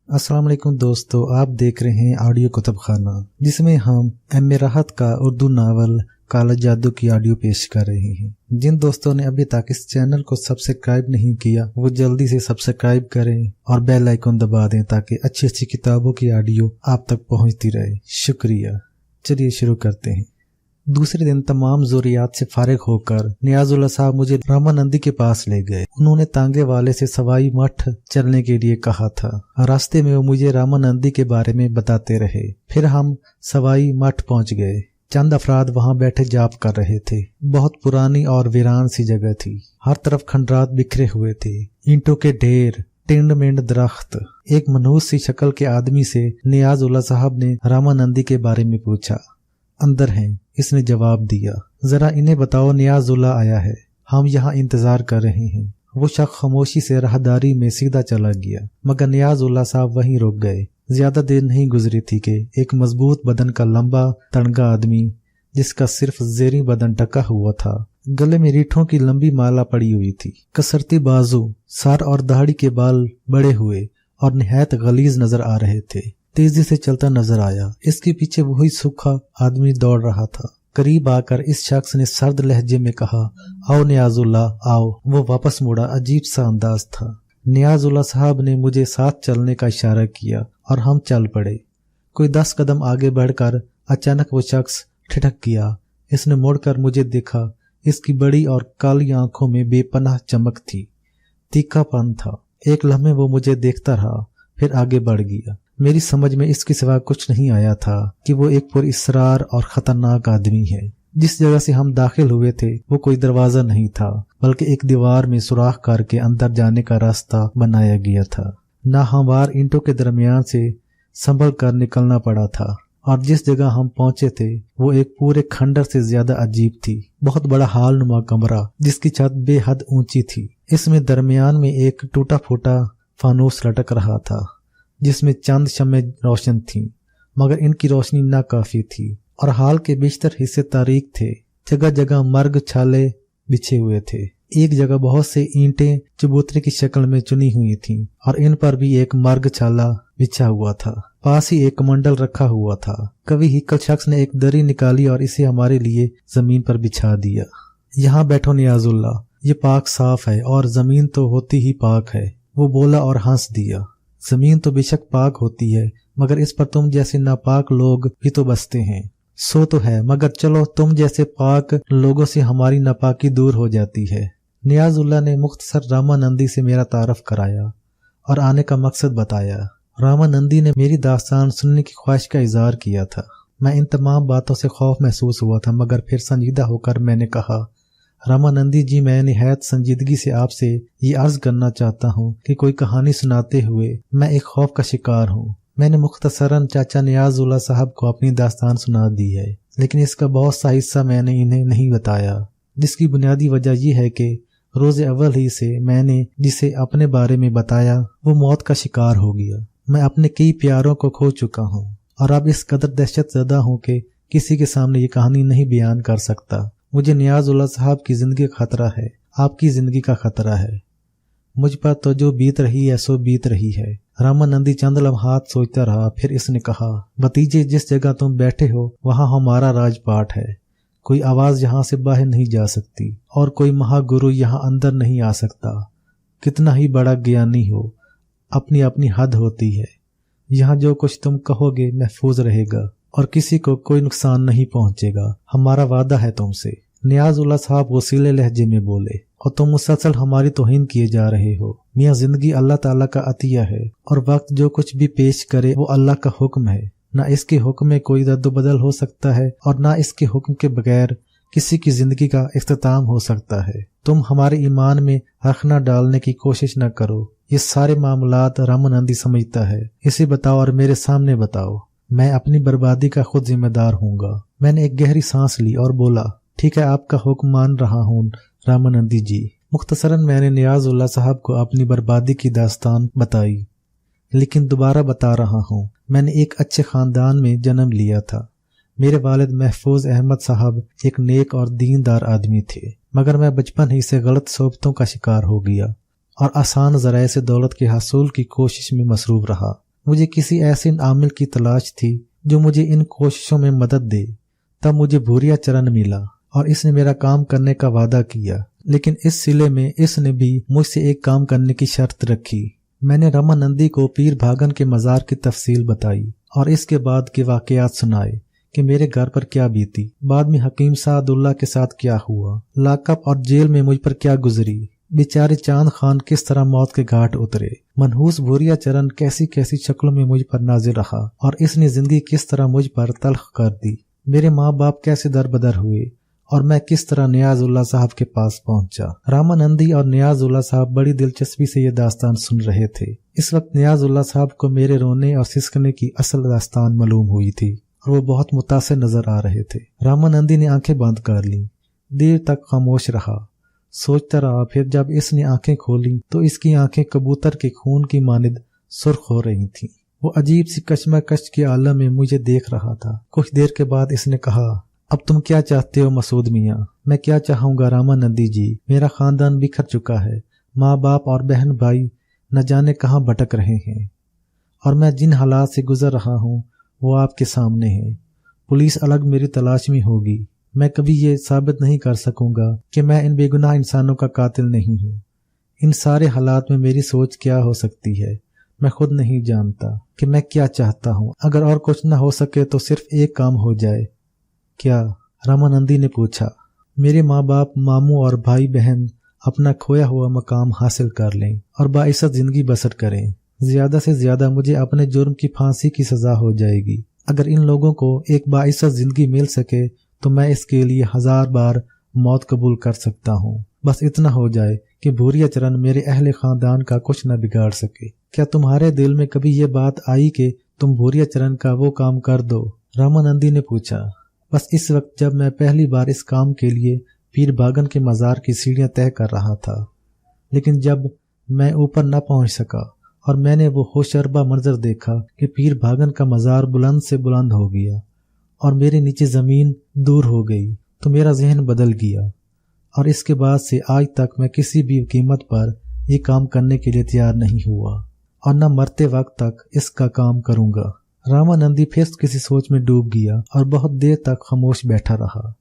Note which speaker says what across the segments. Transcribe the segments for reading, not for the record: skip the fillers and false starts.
Speaker 1: अस्सलाम वालेकुम दोस्तों, आप देख रहे हैं ऑडियो कुतुब खाना, जिसमें हम एम.ए. राहत का उर्दू नावल काला जादू की ऑडियो पेश कर रहे हैं। जिन दोस्तों ने अभी तक इस चैनल को सब्सक्राइब नहीं किया वो जल्दी से सब्सक्राइब करें और बेल आइकन दबा दें ताकि अच्छी अच्छी किताबों की ऑडियो आप तक पहुंचती रहे। शुक्रिया। चलिए शुरू करते हैं। दूसरे दिन तमाम ज़रूरियात से फारिग होकर नियाजुल्लाह साहब मुझे रामानंदी के पास ले गए। उन्होंने तांगे वाले से सवाई मठ चलने के लिए कहा था। रास्ते में वो मुझे रामानंदी के बारे में बताते रहे। फिर हम सवाई मठ पहुंच गए। चंद अफराद वहां बैठे जाप कर रहे थे। बहुत पुरानी और वीरान सी जगह थी। हर तरफ खंडरात बिखरे हुए थे, ईंटों के ढेर, टिंड मिंड दरख्त। एक मनहूस सी शक्ल के आदमी से नियाजुल्लाह साहब ने रामानंदी के बारे में पूछा। अंदर हैं, इसने जवाब दिया। जरा इन्हें बताओ, नियाजुल्लाह आया है, हम यहाँ इंतजार कर रहे हैं। वो शख्स खामोशी से राहदारी में सीधा चला गया, मगर नियाजुल्लाह साहब वहीं रुक गए। ज्यादा देर नहीं गुजरी थी कि एक मजबूत बदन का लंबा तड़गा आदमी, जिसका सिर्फ जेरी बदन ढका हुआ था, गले में रीठों की लंबी माला पड़ी हुई थी, कसरती बाजू, सर और दाढ़ी के बाल बड़े हुए और निहायत गलीज नजर आ रहे थे, तेजी से चलता नजर आया। इसके पीछे वही सूखा आदमी दौड़ रहा था। करीब आकर इस शख्स ने सर्द लहजे में कहा, आओ नियाजुल्लाह आओ। वो वापस मुड़ा। अजीब सा अंदाज था। नियाजुल्लाह साहब ने मुझे साथ चलने का इशारा किया और हम चल पड़े। कोई 10 कदम आगे बढ़कर अचानक वो शख्स ठिठक गया। इसने मुड़कर मुझे देखा। इसकी बड़ी और काली आंखों में बेपनाह चमक थी, तीखापन था। एक लम्हे वो मुझे देखता रहा, फिर आगे बढ़ गया। मेरी समझ में इसके सिवा कुछ नहीं आया था कि वो एक पुरइसरार और खतरनाक आदमी है। जिस जगह से हम दाखिल हुए थे वो कोई दरवाजा नहीं था, बल्कि एक दीवार में सुराख करके अंदर जाने का रास्ता बनाया गया था। नाहमवार ईंटों के दरमियान से संभल कर निकलना पड़ा था, और जिस जगह हम पहुंचे थे वो एक पूरे खंडर से ज्यादा अजीब थी। बहुत बड़ा हाल नुमा कमरा, जिसकी छत बेहद ऊंची थी। इसमें दरमियान में एक टूटा फूटा फानूस लटक रहा था, जिसमें चंद शम्में रोशन थीं, मगर इनकी रोशनी नाकाफी थी, और हाल के बेशतर हिस्से तारीक थे। जगह जगह मर्ग छाले बिछे हुए थे। एक जगह बहुत से ईंटें चबूतरे की शक्ल में चुनी हुई थीं, और इन पर भी एक मर्ग छाला बिछा हुआ था। पास ही एक कमंडल रखा हुआ था। कभी हिक्कल शख्स ने एक दरी निकाली और इसे हमारे लिए जमीन पर बिछा दिया। यहाँ बैठो नियाजुल्लाह, ये पाक साफ है और जमीन तो होती ही पाक है। वो बोला और हंस दिया। जमीन तो बेशक पाक होती है, मगर इस पर तुम जैसे नापाक लोग भी तो बसते हैं। सो तो है, मगर चलो तुम जैसे पाक लोगों से हमारी नापाकी दूर हो जाती है। नियाजुल्लाह ने मुख्तसर रामानंदी से मेरा तारफ कराया और आने का मकसद बताया। रामानंदी ने मेरी दास्तान सुनने की ख्वाहिश का इजहार किया था। मैं इन तमाम बातों से खौफ महसूस हुआ था, मगर फिर संजीदा होकर मैंने कहा, रामानंदी जी, मैं निहायत संजीदगी से आपसे ये अर्ज करना चाहता हूँ कि कोई कहानी सुनाते हुए मैं एक खौफ का शिकार हूँ। मैंने मुख्तसरन चाचा नियाजुल्लाह साहब को अपनी दास्तान सुना दी है, लेकिन इसका बहुत सा हिस्सा मैंने इन्हें नहीं बताया, जिसकी बुनियादी वजह यह है कि रोज अव्वल ही से मैंने जिसे अपने बारे में बताया वो मौत का शिकार हो गया। मैं अपने कई प्यारों को खो चुका हूँ और अब इस कदर दहशत ज़दा हूँ कि किसी के सामने ये कहानी नहीं बयान कर सकता। मुझे नियाजुल्लाह साहब की जिंदगी का खतरा है, आपकी जिंदगी का खतरा है। मुझ पर तो जो बीत रही है सो बीत रही है। रामानंदी चंद लम्हात सोचता रहा, फिर इसने कहा, भतीजे, जिस जगह तुम बैठे हो वहाँ हमारा राजपाट है। कोई आवाज यहाँ से बाहर नहीं जा सकती और कोई महागुरु यहाँ अंदर नहीं आ सकता। कितना ही बड़ा ज्ञानी हो, अपनी अपनी हद होती है। यहाँ जो कुछ तुम कहोगे महफूज रहेगा और किसी को कोई नुकसान नहीं पहुँचेगा। हमारा वादा है तुमसे। नियाजुल्लाह साहब वसीले लहजे में बोले, और तुम मुसलसल हमारी तौहीन किए जा रहे हो। मियाँ, जिंदगी अल्लाह ताला का अतिया है और वक्त जो कुछ भी पेश करे वो अल्लाह का हुक्म है। ना इसके हुक्म में कोई रद्द-बदल हो सकता है और ना इसके हुक्म के बगैर किसी की जिंदगी का इख्तिताम हो सकता है। तुम हमारे ईमान में रखना डालने की कोशिश न करो। ये सारे मामलात रामानंदी समझता है। इसे बताओ और मेरे सामने बताओ। मैं अपनी बर्बादी का खुद जिम्मेदार हूँगा। मैंने एक गहरी सांस ली और बोला, ठीक है, आपका हुक्म मान रहा हूँ रामानंदी जी। मुख्तसरन मैंने नियाजुल्लाह साहब को अपनी बर्बादी की दास्तान बताई, लेकिन दोबारा बता रहा हूँ, मैंने एक अच्छे खानदान में जन्म लिया था। मेरे वालिद महफूज अहमद साहब एक नेक और दीनदार आदमी थे, मगर मैं बचपन ही से गलत सोबतों का शिकार हो गया और आसान ज़राए से दौलत के हासिल की कोशिश में मसरूफ रहा। मुझे किसी ऐसे आमिल की तलाश थी जो मुझे इन कोशिशों में मदद दे। तब मुझे भूरिया चरण मिला और इसने मेरा काम करने का वादा किया, लेकिन इस सिले में इसने भी मुझसे एक काम करने की शर्त रखी। मैंने रामानंदी को पीर भागन के मज़ार की तफसील बताई और इसके बाद के वाकयात सुनाए कि मेरे घर पर क्या बीती, बाद में हकीम सादुल्लाह के साथ क्या हुआ, लाकअप और जेल में मुझ पर क्या गुजरी, बेचारे चांद खान किस तरह मौत के घाट उतरे, मनहूस भूरिया चरण कैसी कैसी शक्लों में मुझ पर नाजिर रहा और इसने जिंदगी किस तरह मुझ पर तल्ख कर दी, मेरे माँ बाप कैसे दरबदर हुए और मैं किस तरह नियाजुल्लाह साहब के पास पहुंचा। रामानंदी और नियाजुल्लाह साहब बड़ी दिलचस्पी से ये दास्तान सुन रहे थे। इस वक्त नियाजुल्लाह साहब को मेरे रोने और सिसकने की असल दास्तान मालूम हुई थी और वो बहुत मुतासिर नजर आ रहे थे। रामानंदी ने आंखें बंद कर ली, देर तक खामोश रहा, सोचता रहा। फिर जब इसने आंखें खोली तो इसकी आंखें कबूतर के खून की मानिद सुर्ख हो रही थीं। वो अजीब सी कश्मकश के आलम में मुझे देख रहा था। कुछ देर के बाद इसने कहा, अब तुम क्या चाहते हो मसूद मियाँ? मैं क्या चाहूंगा रामानंदी जी, मेरा खानदान बिखर चुका है, माँ बाप और बहन भाई न जाने कहाँ भटक रहे हैं और मैं जिन हालात से गुजर रहा हूँ वो आपके सामने है। पुलिस अलग मेरी तलाश में होगी। मैं कभी ये साबित नहीं कर सकूंगा कि मैं इन बेगुनाह इंसानों का कातिल नहीं हूँ। इन सारे हालात में मेरी सोच क्या हो सकती है, मैं खुद नहीं जानता कि मैं क्या चाहता हूँ। अगर और कुछ न हो सके तो सिर्फ एक काम हो जाए। क्या? रामानंदी ने पूछा। मेरे माँ बाप, मामू और भाई बहन अपना खोया हुआ मकाम हासिल कर लें और बाइज्जत जिंदगी बसर करें। ज्यादा से ज्यादा मुझे अपने जुर्म की फांसी की सजा हो जाएगी। अगर इन लोगों को एक बाइज्जत जिंदगी मिल सके तो मैं इसके लिए 1000 बार मौत कबूल कर सकता हूँ। बस इतना हो जाए कि भूरिया चरण मेरे अहले खानदान का कुछ न बिगाड़ सके। क्या तुम्हारे दिल में कभी ये बात आई कि तुम भूरिया चरण का वो काम कर दो? रामानंदी ने पूछा। बस इस वक्त जब मैं पहली बार इस काम के लिए पीर भागन के मज़ार की सीढ़ियां तय कर रहा था, लेकिन जब मैं ऊपर न पहुंच सका और मैंने वो होशरबा मंजर देखा कि पीर भागन का मज़ार बुलंद से बुलंद हो गया और मेरे नीचे ज़मीन दूर हो गई, तो मेरा जहन बदल गया और इसके बाद से आज तक मैं किसी भी कीमत पर ये काम करने के लिए तैयार नहीं हुआ और न मरते वक्त तक इसका काम करूंगा। रामानंदी फिर किसी सोच में डूब गया और बहुत देर तक खामोश बैठा रहा।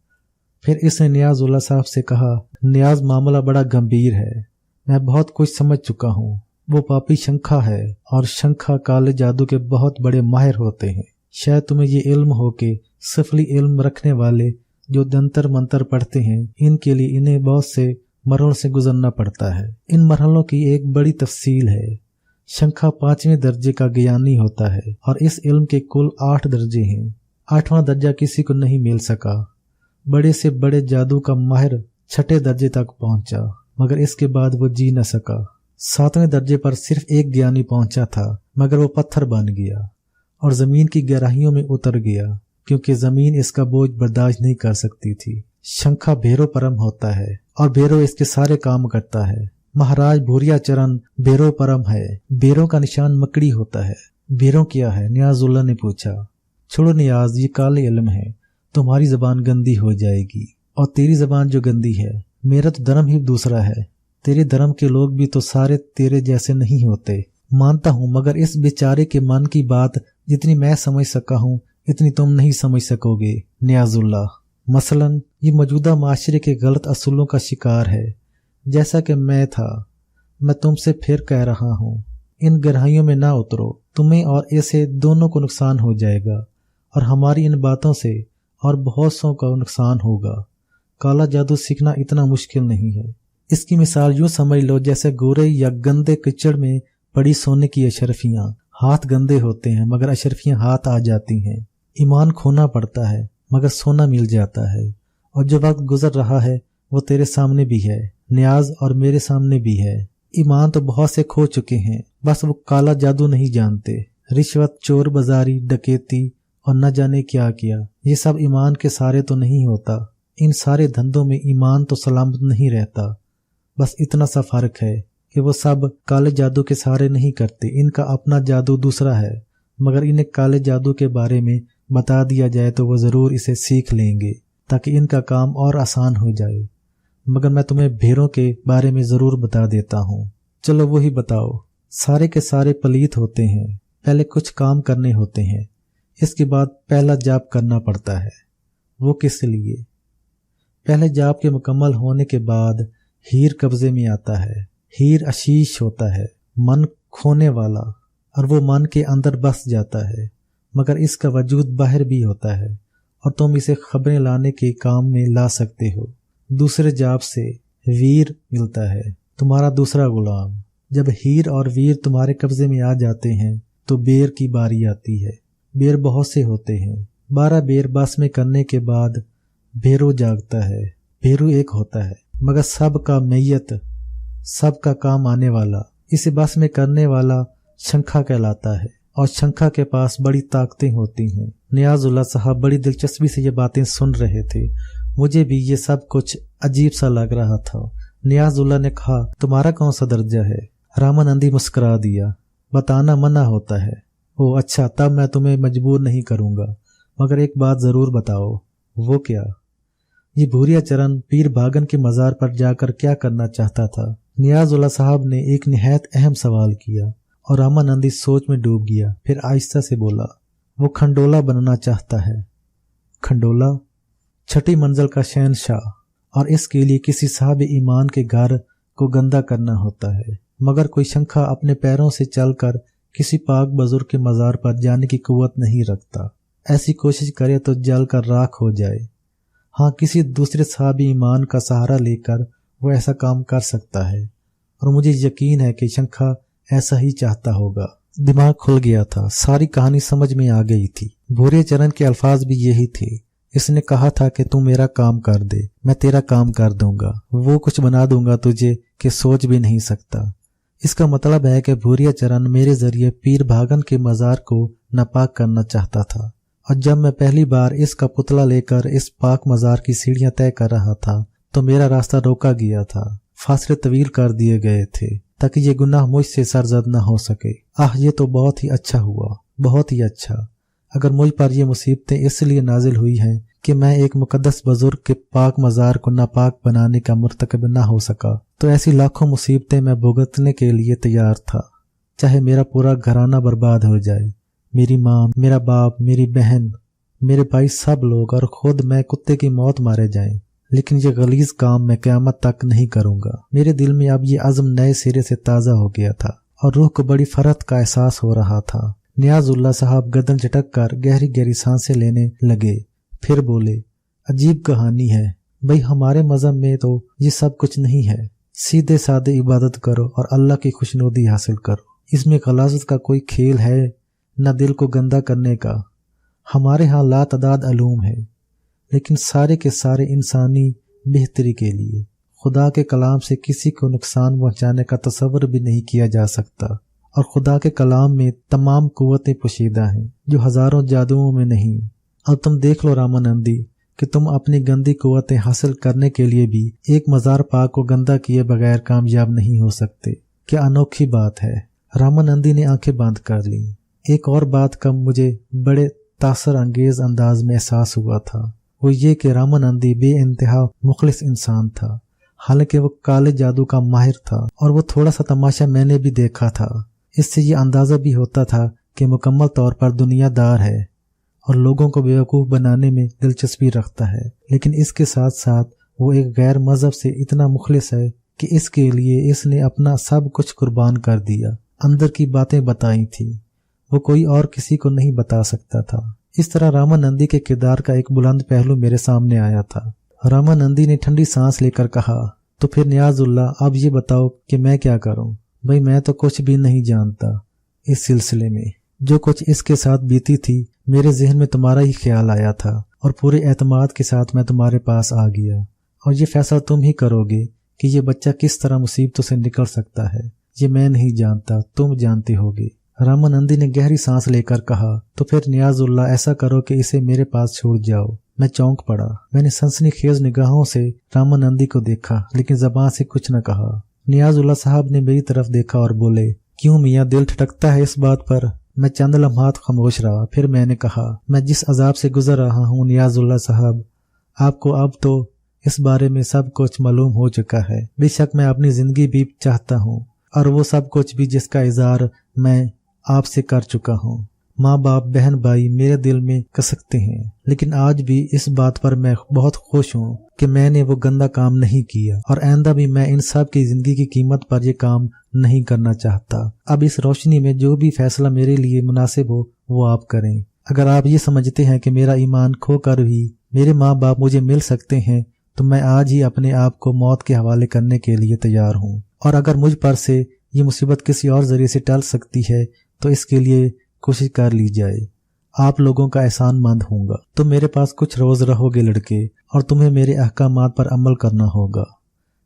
Speaker 1: फिर इसने नियाजुल्लाह साहब से कहा, नियाज, मामला बड़ा गंभीर है, मैं बहुत कुछ समझ चुका हूँ। वो पापी शंखा है और शंखा काले जादू के बहुत बड़े माहिर होते हैं। शायद तुम्हें ये इल्म हो कि सफली इल्म रखने वाले जो जंतर मंतर पढ़ते हैं, इनके लिए इन्हें बहुत से मरहलों से गुजरना पड़ता है। इन मरहलों की एक बड़ी तफसील है। शंखा 5वें दर्जे का ज्ञानी होता है और इस इल्म के कुल 8 दर्जे हैं। 8वां दर्जा किसी को नहीं मिल सका। बड़े से बड़े जादू का माहिर 6ठे दर्जे तक पहुंचा, मगर इसके बाद वो जी न सका। 7वें दर्जे पर सिर्फ एक ज्ञानी पहुंचा था, मगर वो पत्थर बन गया और जमीन की गहराइयों में उतर गया क्योंकि जमीन इसका बोझ बर्दाश्त नहीं कर सकती थी। शंखा भेरो परम होता है और भेरो इसके सारे काम करता है। महाराज भूरिया चरण भेरो परम है। भेरों का निशान मकड़ी होता है। भेरों क्या है? नियाजुल्लाह ने पूछा। छोड़ो नियाज, ये काले इल्म है, तुम्हारी जबान गंदी हो जाएगी और तेरी जबान जो गंदी है, मेरा तो धर्म ही दूसरा है। तेरे धर्म के लोग भी तो सारे तेरे जैसे नहीं होते, मानता हूँ, मगर इस बेचारे के मन की बात जितनी मैं समझ सका हूँ इतनी तुम नहीं समझ सकोगे नियाजुल्लाह। मसलन ये मौजूदा माशरे के गलत असूलों का शिकार है, जैसा कि मैं था। मैं तुमसे फिर कह रहा हूँ, इन गहराइयों में ना उतरो, तुम्हें और इसे दोनों को नुकसान हो जाएगा और हमारी इन बातों से और बहुत सौ का नुकसान होगा। काला जादू सीखना इतना मुश्किल नहीं है। इसकी मिसाल यूं समझ लो जैसे गोरे या गंदे कीचड़ में पड़ी सोने की अशरफियां। हाथ गंदे होते हैं मगर अशरफियां हाथ आ जाती हैं। ईमान खोना पड़ता है मगर सोना मिल जाता है। और जो वक्त गुजर रहा है वो तेरे सामने भी है नियाज, और मेरे सामने भी है। ईमान तो बहुत से खो चुके हैं, बस वो काला जादू नहीं जानते। रिश्वत, चोर बाजारी, डकैती और न जाने क्या किया, ये सब ईमान के सारे तो नहीं होता। इन सारे धंधों में ईमान तो सलामत नहीं रहता। बस इतना सा फर्क है कि वो सब काले जादू के सहारे नहीं करते। इनका अपना जादू दूसरा है, मगर इन्हें काले जादू के बारे में बता दिया जाए तो वो जरूर इसे सीख लेंगे ताकि इनका काम और आसान हो जाए। मगर मैं तुम्हें भेड़ों के बारे में जरूर बता देता हूँ। चलो वही बताओ। सारे के सारे पलीत होते हैं, पहले कुछ काम करने होते हैं, इसके बाद पहला जाप करना पड़ता है। वो किस लिए? पहले जाप के मुकम्मल होने के बाद हीर कब्जे में आता है। हीर आशीष होता है, मन खोने वाला, और वो मन के अंदर बस जाता है, मगर इसका वजूद बाहर भी होता है और तुम इसे खबरें लाने के काम में ला सकते हो। दूसरे जाप से वीर मिलता है, तुम्हारा दूसरा गुलाम। जब हीर और वीर तुम्हारे कब्जे में आ जाते हैं तो बेर की बारी आती है। बेर बहुत से होते हैं। 12 बेर बस में करने के बाद भेरू जागता है। भेरू एक होता है, मगर सबका मैयत, सबका काम आने वाला। इसे बस में करने वाला शंखा कहलाता है और शंखा के पास बड़ी ताकतें होती हैं। नियाजुल्ला साहब बड़ी दिलचस्पी से ये बातें सुन रहे थे। मुझे भी ये सब कुछ अजीब सा लग रहा था। नियाजुल्ला ने कहा, तुम्हारा कौन सा दर्जा है? रामानंदी मुस्कुरा दिया, बताना मना होता है। ओह अच्छा, तब मैं तुम्हें मजबूर नहीं करूंगा, मगर एक बात जरूर बताओ। वो क्या? ये भूरिया चरण पीर भागन के मजार पर जाकर क्या करना चाहता था? नियाजुल्ला साहब ने एक निहायत अहम सवाल किया और रामानंदी सोच में डूब गया। फिर आहिस्ता से बोला, वो खंडोला बनना चाहता है। खंडोला? छठी मंजिल का शहंशाह, और इसके लिए किसी साहब ईमान के घर को गंदा करना होता है। मगर कोई शंखा अपने पैरों से चलकर किसी पाक बुजुर्ग के मजार पर जाने की कुव्वत नहीं रखता। ऐसी कोशिश करे तो जल कर राख हो जाए। हाँ, किसी दूसरे साहब ईमान का सहारा लेकर वो ऐसा काम कर सकता है, और मुझे यकीन है कि शंखा ऐसा ही चाहता होगा। दिमाग खुल गया था, सारी कहानी समझ में आ गई थी। भूरे चरण के अल्फाज भी यही थे। इसने कहा था कि तू मेरा काम कर दे, मैं तेरा काम कर दूंगा, वो कुछ बना दूंगा तुझे कि सोच भी नहीं सकता। इसका मतलब है कि भूरिया चरण मेरे जरिए पीर भागन के मजार को नापाक करना चाहता था। और जब मैं पहली बार इसका पुतला लेकर इस पाक मजार की सीढ़ियां तय कर रहा था तो मेरा रास्ता रोका गया था। फासले तवील कर दिए गए थे ताकि ये गुनाह मुझसे सरजद न हो सके। ये तो बहुत ही अच्छा हुआ, बहुत ही अच्छा। अगर मुझ पर ये मुसीबतें इसलिए नाजिल हुई हैं कि मैं एक मुकद्दस बुजुर्ग के पाक मजार को नापाक बनाने का मुर्तकब न हो सका, तो ऐसी लाखों मुसीबतें मैं भुगतने के लिए तैयार था, चाहे मेरा पूरा घराना बर्बाद हो जाए, मेरी माँ, मेरा बाप, मेरी बहन, मेरे भाई, सब लोग, और खुद मैं कुत्ते की मौत मारे जाएं। लेकिन ये गलीज काम मैं क़यामत तक नहीं करूंगा। मेरे दिल में अब ये अज़्म नए सिरे से ताज़ा हो गया था और रूह को बड़ी फरहत का एहसास हो रहा था। नियाजुल्ला साहब गर्दन झटक कर गहरी गहरी सांसें लेने लगे। फिर बोले, अजीब कहानी है भाई, हमारे मजहब में तो ये सब कुछ नहीं है। सीधे सादे इबादत करो और अल्लाह की खुशनुदी हासिल करो। इसमें गलाजत का कोई खेल है न दिल को गंदा करने का। हमारे यहाँ लातदाद अलूम है, लेकिन सारे के सारे इंसानी बेहतरी के लिए। खुदा के कलाम से किसी को नुकसान पहुँचाने का तसव्वुर भी नहीं किया जा सकता, और खुदा के कलाम में तमाम कुव्वतें पोशीदा हैं जो हजारों जादुओं में नहीं। अब तुम देख लो रामानंदी कि तुम अपनी गंदी कुव्वतें हासिल करने के लिए भी एक मजार पाक को गंदा किए बगैर कामयाब नहीं हो सकते। क्या अनोखी बात है। रामानंदी ने आंखें बंद कर ली। एक और बात का मुझे बड़े तासर अंगेज अंदाज में एहसास हुआ था, वो ये कि रामानंदी बेइंतहा मुखलिस इंसान था। हालांकि वो काले जादू का माहिर था और वो थोड़ा सा तमाशा मैंने भी देखा था। इससे ये अंदाजा भी होता था कि मुकम्मल तौर पर दुनियादार है और लोगों को बेवकूफ़ बनाने में दिलचस्पी रखता है। लेकिन इसके साथ साथ वो एक गैर मजहब से इतना मुखलिस है कि इसके लिए इसने अपना सब कुछ कुर्बान कर दिया। अंदर की बातें बताई थी, वो कोई और किसी को नहीं बता सकता था। इस तरह रामानंदी के किरदार का एक बुलंद पहलू मेरे सामने आया था। रामानंदी ने ठंडी सांस लेकर कहा, तो फिर नियाजुल्ला, अब ये बताओ कि मैं क्या करूं? भाई, मैं तो कुछ भी नहीं जानता इस सिलसिले में। जो कुछ इसके साथ बीती थी, मेरे जहन में तुम्हारा ही ख्याल आया था और पूरे एतमाद के साथ मैं तुम्हारे पास आ गया, और ये फैसला तुम ही करोगे कि ये बच्चा किस तरह मुसीबतों से निकल सकता है। ये मैं नहीं जानता, तुम जानते होगे। रामानंदी ने गहरी सांस लेकर कहा, तो फिर नियाजुल्ला, ऐसा करो कि इसे मेरे पास छोड़ जाओ। मैं चौंक पड़ा। मैंने सनसनीखेज निगाहों से रामानंदी को देखा, लेकिन जबान से कुछ न कहा। नियाजुल्ला साहब ने मेरी तरफ देखा और बोले, क्यों मियाँ, दिल ठटकता है इस बात पर? मैं चंद लम्हात खामोश रहा। फिर मैंने कहा, मैं जिस अजाब से गुजर रहा हूँ नियाजुल्ला साहब, आपको अब तो इस बारे में सब कुछ मालूम हो चुका है। बेशक मैं अपनी जिंदगी भी चाहता हूँ, और वो सब कुछ भी जिसका इज़हार मैं आपसे कर चुका हूँ। माँ बाप बहन भाई मेरे दिल में कसकते हैं, लेकिन आज भी इस बात पर मैं बहुत खुश हूँ कि मैंने वो गंदा काम नहीं किया और आइंदा भी मैं इन सब की जिंदगी की कीमत पर ये काम नहीं करना चाहता। अब इस रोशनी में जो भी फैसला मेरे लिए मुनासिब हो वो आप करें। अगर आप ये समझते हैं कि मेरा ईमान खो कर भी मेरे माँ बाप मुझे मिल सकते हैं तो मैं आज ही अपने आप को मौत के हवाले करने के लिए तैयार हूँ, और अगर मुझ पर से ये मुसीबत किसी और जरिए से टल सकती है तो इसके लिए कोशिश कर ली जाए। आप लोगों का एहसानमंद होऊंगा। तुम मेरे पास कुछ रोज रहोगे लड़के, और तुम्हें मेरे अहकामात पर अमल करना होगा।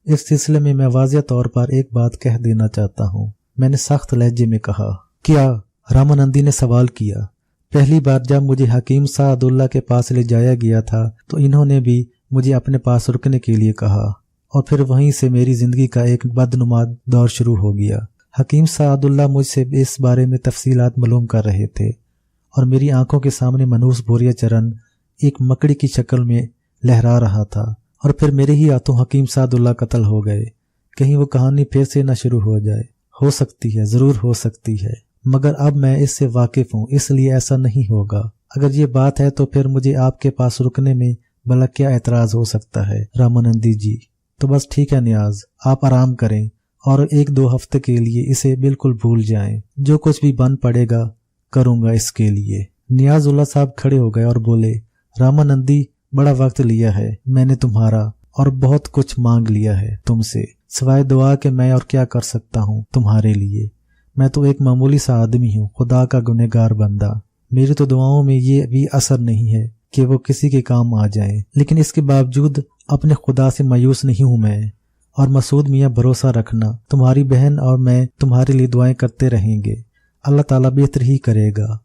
Speaker 1: इस सिलसिले में मैं वाज़िह तौर पर एक बात कह देना चाहता हूँ, मैंने सख्त लहजे में कहा। क्या? रामानंदी ने सवाल किया। पहली बार जब मुझे हकीम सादुल्ला के पास ले जाया गया था तो इन्होंने भी मुझे अपने पास रुकने के लिए कहा, और फिर वहीं से मेरी जिंदगी का एक बदनुमा दौर शुरू हो गया। हकीम सादुल्ला मुझसे इस बारे में तफसीलात मालूम कर रहे थे, और मेरी आंखों के सामने मनूस बोरिया चरण एक मकड़ी की शक्ल में लहरा रहा था, और फिर मेरे ही हाथों हकीम सादुल्ला कत्ल हो गए। कहीं वो कहानी फिर से न शुरू हो जाए। हो सकती है, जरूर हो सकती है, मगर अब मैं इससे वाकिफ हूँ, इसलिए ऐसा नहीं होगा। अगर ये बात है तो फिर मुझे आपके पास रुकने में भला क्या एतराज हो सकता है रामानंदी जी। तो बस ठीक है नियाज, आप आराम करें और 1-2 हफ्ते के लिए इसे बिल्कुल भूल जाएं। जो कुछ भी बन पड़ेगा करूंगा इसके लिए। नियाजुल्लाह साहब खड़े हो गए और बोले, रामानंदी, बड़ा वक्त लिया है मैंने तुम्हारा, और बहुत कुछ मांग लिया है तुमसे, सिवाय दुआ के मैं और क्या कर सकता हूँ तुम्हारे लिए। मैं तो एक मामूली सा आदमी हूँ, खुदा का गुनहगार बंदा। मेरी तो दुआओं में ये भी असर नहीं है कि वो किसी के काम आ जाए, लेकिन इसके बावजूद अपने खुदा से मायूस नहीं हूँ मैं। और मसूद मियाँ, भरोसा रखना, तुम्हारी बहन और मैं तुम्हारे लिए दुआएं करते रहेंगे। अल्लाह ताला बेहतर ही करेगा।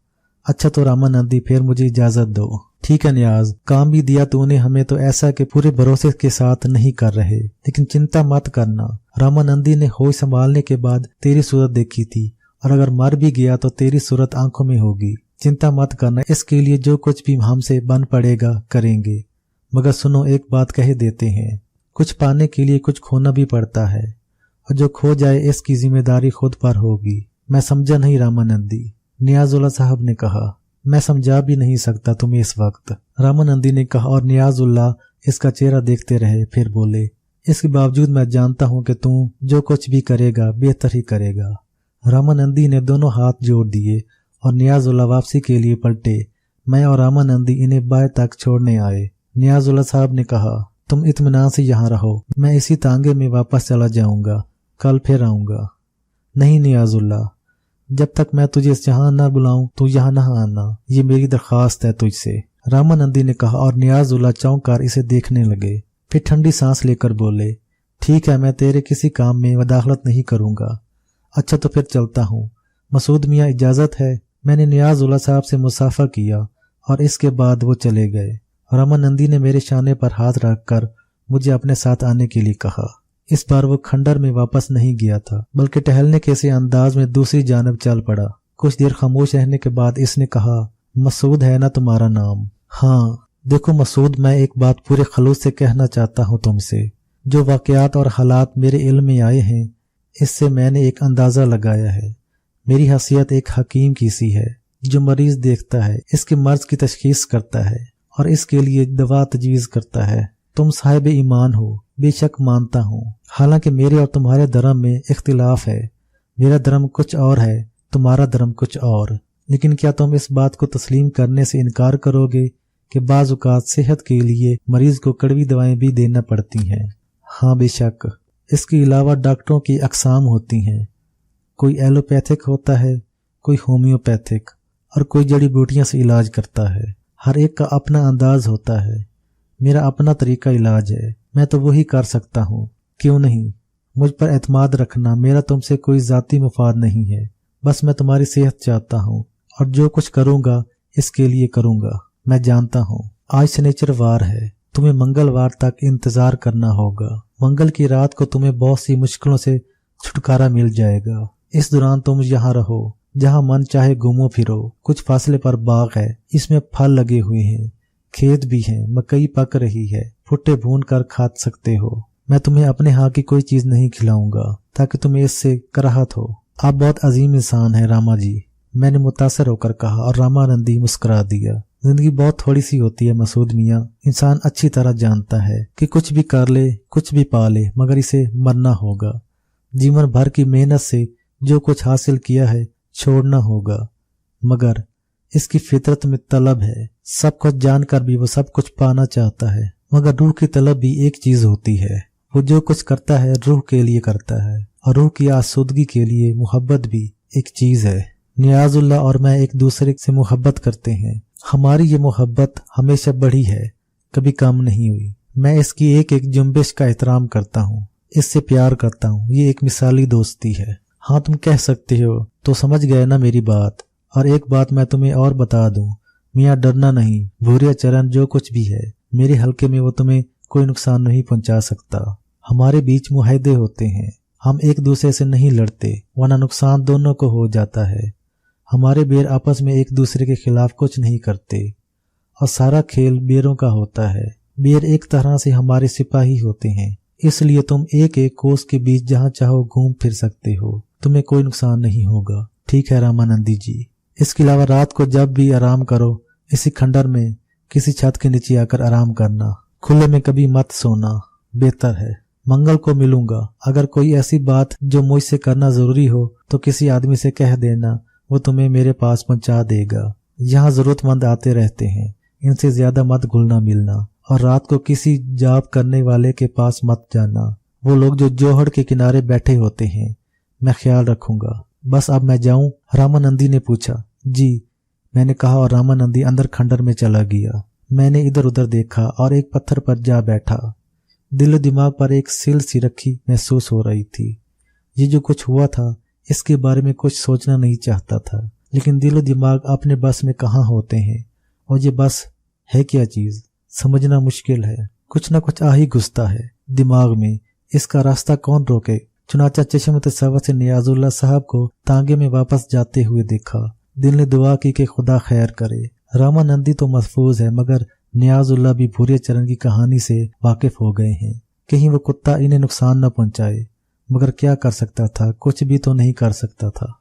Speaker 1: अच्छा तो रामानंदी, फिर मुझे इजाजत दो। ठीक है नियाज, काम भी दिया तूने हमें तो ऐसा कि पूरे भरोसे के साथ नहीं कर रहे, लेकिन चिंता मत करना। रामानंदी ने होश संभालने के बाद तेरी सूरत देखी थी, और अगर मर भी गया तो तेरी सूरत आंखों में होगी। चिंता मत करना, इसके लिए जो कुछ भी हमसे बन पड़ेगा करेंगे। मगर सुनो, एक बात कह देते हैं, कुछ पाने के लिए कुछ खोना भी पड़ता है, और जो खो जाए इसकी जिम्मेदारी खुद पर होगी। मैं समझा नहीं रामानंदी, नियाजुल्लाह साहब ने कहा। मैं समझा भी नहीं सकता तुम्हें इस वक्त, रामानंदी ने कहा, और नियाजुल्लाह इसका चेहरा देखते रहे। फिर बोले, इसके बावजूद मैं जानता हूँ कि तू जो कुछ भी करेगा बेहतर ही करेगा। रामानंदी ने दोनों हाथ जोड़ दिए और नियाजुल्लाह वापसी के लिए पलटे। मैं और रामानंदी इन्हें बाय तक छोड़ने आए। नियाजुल्लाह साहब ने कहा, तुम इत्मीनान से यहाँ रहो, मैं इसी तांगे में वापस चला जाऊंगा, कल फिर आऊंगा। नहीं नियाजुल्लाह, जब तक मैं तुझे यहाँ न बुलाऊं तू यहाँ न आना, ये मेरी दरख्वास्त है तुझसे, रामानंदी ने कहा। और नियाजुल्लाह चौंक कर इसे देखने लगे। फिर ठंडी सांस लेकर बोले, ठीक है, मैं तेरे किसी काम में वदाखलत नहीं करूंगा। अच्छा तो फिर चलता हूँ। मसूद मियाँ, इजाजत है। मैंने नियाजुल्लाह साहब से मुसाफा किया और इसके बाद वो चले गए। रामानंदी ने मेरे शाने पर हाथ रखकर मुझे अपने साथ आने के लिए कहा। इस बार वो खंडर में वापस नहीं गया था, बल्कि टहलने के से अंदाज में दूसरी जानब चल पड़ा। कुछ देर खामोश रहने के बाद इसने कहा, मसूद है ना तुम्हारा नाम? हाँ। देखो मसूद, मैं एक बात पूरे खलूस से कहना चाहता हूँ तुमसे। जो वाकयात और हालात मेरे इल्म में आए हैं, इससे मैंने एक अंदाजा लगाया है। मेरी हैसियत एक हकीम की सी है, जो मरीज देखता है, इसके मर्ज की तशखीस करता है और इसके लिए दवा तजवीज़ करता है। तुम साहिब ईमान हो, बेशक मानता हूँ, हालांकि मेरे और तुम्हारे धर्म में इख्तिलाफ है। मेरा धर्म कुछ और है, तुम्हारा धर्म कुछ और। लेकिन क्या तुम इस बात को तस्लीम करने से इनकार करोगे कि बाज़ औक़ात सेहत के लिए मरीज को कड़वी दवाएं भी देना पड़ती हैं? हाँ बेशक। इसके अलावा डॉक्टरों की अक़साम होती हैं। कोई एलोपैथिक होता है, कोई होम्योपैथिक, और कोई जड़ी बूटियां से इलाज करता है। हर एक का अपना अंदाज होता है। मेरा अपना तरीका इलाज है, मैं तो वही कर सकता हूँ। क्यों नहीं? मुझ पर एतमाद रखना, मेरा तुमसे कोई ज़ाती मुफाद नहीं है। बस मैं तुम्हारी सेहत चाहता हूँ, और जो कुछ करूँगा इसके लिए करूँगा। मैं जानता हूँ आज शनिचरवार है, तुम्हें मंगलवार तक इंतजार करना होगा। मंगल की रात को तुम्हें बहुत सी मुश्किलों से छुटकारा मिल जाएगा। इस दौरान तुम यहाँ रहो, जहाँ मन चाहे घूमो फिरो। कुछ फासले पर बाग है, इसमें फल लगे हुए हैं, खेत भी हैं, मकई पक रही है, भुट्टे भून कर खा सकते हो। मैं तुम्हें अपने हाथ की कोई चीज नहीं खिलाऊंगा ताकि तुम्हें इससे कराहत हो। आप बहुत अजीम इंसान है रामा जी, मैंने मुतासर होकर कहा और रामानंदी मुस्कुरा दिया। जिंदगी बहुत थोड़ी सी होती है मसूद मियाँ। इंसान अच्छी तरह जानता है कि कुछ भी कर ले, कुछ भी पा ले, मगर इसे मरना होगा। जीवन भर की मेहनत से जो कुछ हासिल किया है छोड़ना होगा, मगर इसकी फितरत में तलब है। सब कुछ जानकर भी वो सब कुछ पाना चाहता है, मगर रूह की तलब भी एक चीज होती है। वो जो कुछ करता है रूह के लिए करता है, और रूह की आसूदगी के लिए मोहब्बत भी एक चीज है। नियाजुल्लाह और मैं एक दूसरे से मोहब्बत करते हैं। हमारी ये मोहब्बत हमेशा बढ़ी है, कभी कम नहीं हुई। मैं इसकी एक एक जुम्बिश का एहतराम करता हूँ, इससे प्यार करता हूँ। ये एक मिसाली दोस्ती है। हाँ, तुम कह सकते हो तो समझ गए ना मेरी बात। और एक बात मैं तुम्हें और बता दूं, मियाँ डरना नहीं। भूरिया चरण जो कुछ भी है मेरे हल्के में, वो तुम्हें कोई नुकसान नहीं पहुंचा सकता। हमारे बीच मुआहदे होते हैं, हम एक दूसरे से नहीं लड़ते, वरना नुकसान दोनों को हो जाता है। हमारे बेर आपस में एक दूसरे के खिलाफ कुछ नहीं करते, और सारा खेल बेरों का होता है। बेर एक तरह से हमारे सिपाही होते हैं, इसलिए तुम एक एक कोस के बीच जहाँ चाहो घूम फिर सकते हो, तुम्हें कोई नुकसान नहीं होगा। ठीक है रामानंदी जी। इसके अलावा रात को जब भी आराम करो, इसी खंडर में किसी छत के नीचे आकर आराम करना। खुले में कभी मत सोना, बेहतर है। मंगल को मिलूंगा। अगर कोई ऐसी बात जो मुझसे करना जरूरी हो तो किसी आदमी से कह देना, वो तुम्हें मेरे पास पहुंचा देगा। यहाँ जरूरतमंद आते रहते हैं, इनसे ज्यादा मत घुलना मिलना। और रात को किसी जाप करने वाले के पास मत जाना, वो लोग जो जोहड़ के किनारे बैठे होते हैं। मैं ख्याल रखूंगा। बस अब मैं जाऊं? रामानंदी ने पूछा। जी, मैंने कहा, और रामानंदी अंदर खंडर में चला गया। मैंने इधर उधर देखा और एक पत्थर पर जा बैठा। दिल दिमाग पर एक सिल सी रखी महसूस हो रही थी। ये जो कुछ हुआ था इसके बारे में कुछ सोचना नहीं चाहता था, लेकिन दिल दिमाग अपने बस में कहाँ होते हैं, और ये बस है क्या चीज, समझना मुश्किल है। कुछ न कुछ आ ही घुसता है दिमाग में, इसका रास्ता कौन रोके। चुनाचा चश्म तसव्वुर से नियाजुल्लाह साहब को तांगे में वापस जाते हुए देखा। दिल ने दुआ की कि खुदा खैर करे। रामानंदी तो महफूज है, मगर नियाजुल्लाह भी भूरिया चरण की कहानी से वाकिफ हो गए हैं। कहीं वो कुत्ता इन्हें नुकसान न पहुंचाए, मगर क्या कर सकता था, कुछ भी तो नहीं कर सकता था।